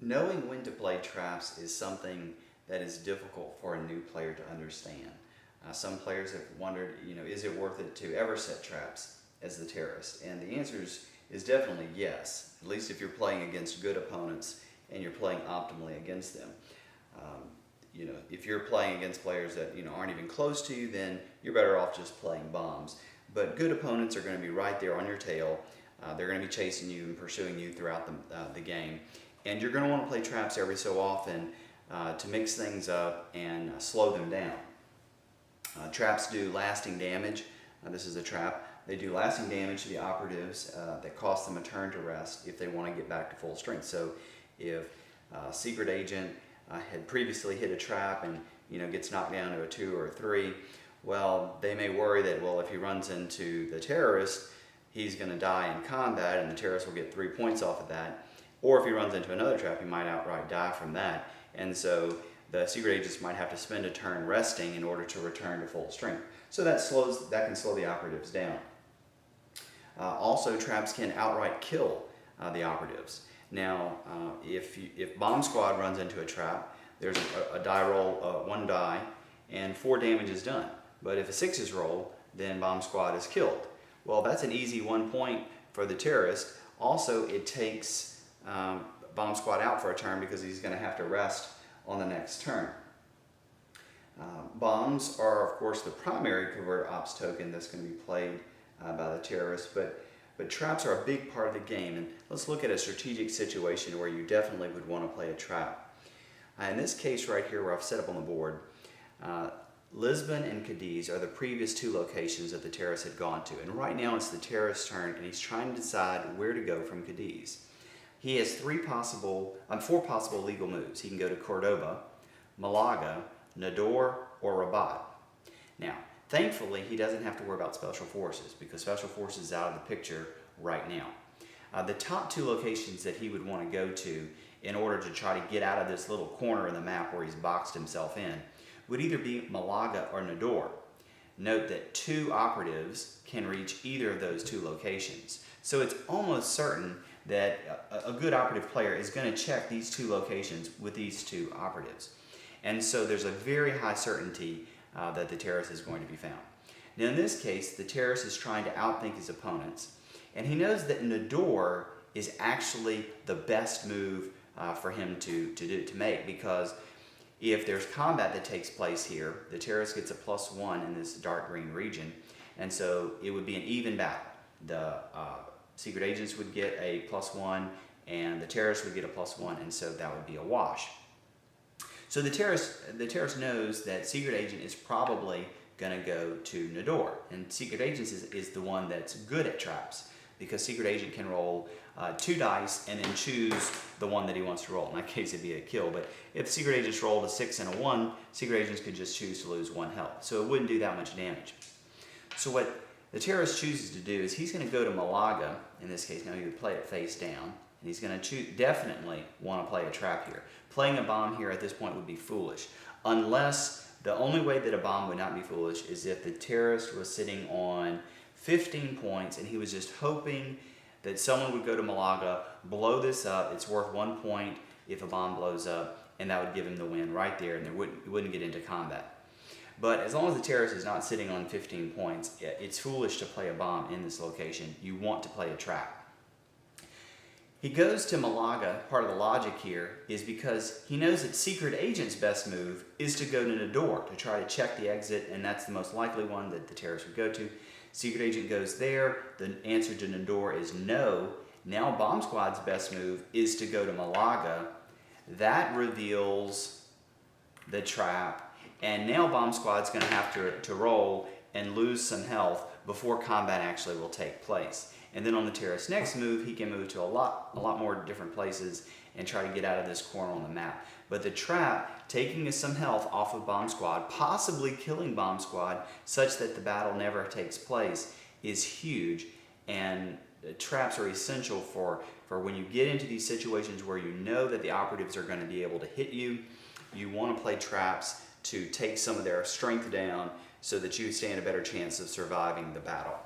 Knowing when to play traps is something that is difficult for a new player to understand. Some players have wondered, is it worth it to ever set traps as the terrorist? And the answer is definitely yes, at least if you're playing against good opponents and you're playing optimally against them. If you're playing against players that aren't even close to you, then you're better off just playing bombs. But good opponents are going to be right there on your tail. They're going to be chasing you and pursuing you throughout the game. And you're going to want to play traps every so often to mix things up and slow them down. Traps do lasting damage. This is a trap. They do lasting damage to the operatives that cost them a turn to rest if they want to get back to full strength. So if a secret agent had previously hit a trap and gets knocked down to a 2 or a 3, well, they may worry that, well, if he runs into the terrorist, he's going to die in combat and the terrorist will get 3 points off of that. Or if he runs into another trap, he might outright die from that. And so the secret agents might have to spend a turn resting in order to return to full strength. So that can slow the operatives down. Also, traps can outright kill the operatives. Now, if Bomb Squad runs into a trap, there's a die roll, 1 die, and 4 damage is done. But if a 6 is rolled, then Bomb Squad is killed. Well, that's an easy 1 point for the terrorist. Also, it takes Bomb Squad out for a turn because he's going to have to rest on the next turn. Bombs are, of course, the primary covert ops token that's going to be played by the terrorists, but traps are a big part of the game. And let's look at a strategic situation where you definitely would want to play a trap. In this case right here where I've set up on the board, Lisbon and Cadiz are the previous 2 locations that the terrorist had gone to. And right now it's the terrorist's turn and he's trying to decide where to go from Cadiz. He has 4 possible legal moves. He can go to Cordoba, Malaga, Nador, or Rabat. Now, thankfully, he doesn't have to worry about Special Forces because Special Forces is out of the picture right now. The top 2 locations that he would want to go to in order to try to get out of this little corner in the map where he's boxed himself in would either be Malaga or Nador. Note that 2 operatives can reach either of those 2 locations. So it's almost certain that a good operative player is going to check these 2 locations with these 2 operatives. And so there's a very high certainty that the terrorist is going to be found. Now in this case, the terrorist is trying to outthink his opponents, and he knows that Nador is actually the best move for him to make, because if there's combat that takes place here, the terrorist gets a +1 in this dark green region, and so it would be an even battle. The secret agents would get a +1 and the terrorist would get a +1, and so that would be a wash. So the terrorist knows that secret agent is probably going to go to Nador, and secret agent is the one that's good at traps because secret agent can roll 2 dice and then choose the one that he wants to roll. In that case it'd be a kill, but if secret agents rolled a 6 and a 1, secret agents could just choose to lose 1 health, so it wouldn't do that much damage. So what the terrorist chooses to do is he's going to go to Malaga. In this case, now he would play it face down, and he's going to definitely want to play a trap here. Playing a bomb here at this point would be foolish, unless the only way that a bomb would not be foolish is if the terrorist was sitting on 15 points and he was just hoping that someone would go to Malaga, blow this up. It's worth 1 point if a bomb blows up, and that would give him the win right there, and it wouldn't get into combat. But as long as the terrorist is not sitting on 15 points, it's foolish to play a bomb in this location. You want to play a trap. He goes to Malaga. Part of the logic here is because he knows that secret agent's best move is to go to Nador to try to check the exit, and that's the most likely one that the terrorist would go to. Secret agent goes there. The answer to Nador is no. Now Bomb Squad's best move is to go to Malaga. That reveals the trap. And now Bomb Squad's going to have to roll and lose some health before combat actually will take place. And then on the terrorist's next move, he can move to a lot more different places and try to get out of this corner on the map. But the trap, taking some health off of Bomb Squad, possibly killing Bomb Squad such that the battle never takes place, is huge. And traps are essential for when you get into these situations where you know that the operatives are going to be able to hit you. You want to play traps to take some of their strength down so that you stand a better chance of surviving the battle.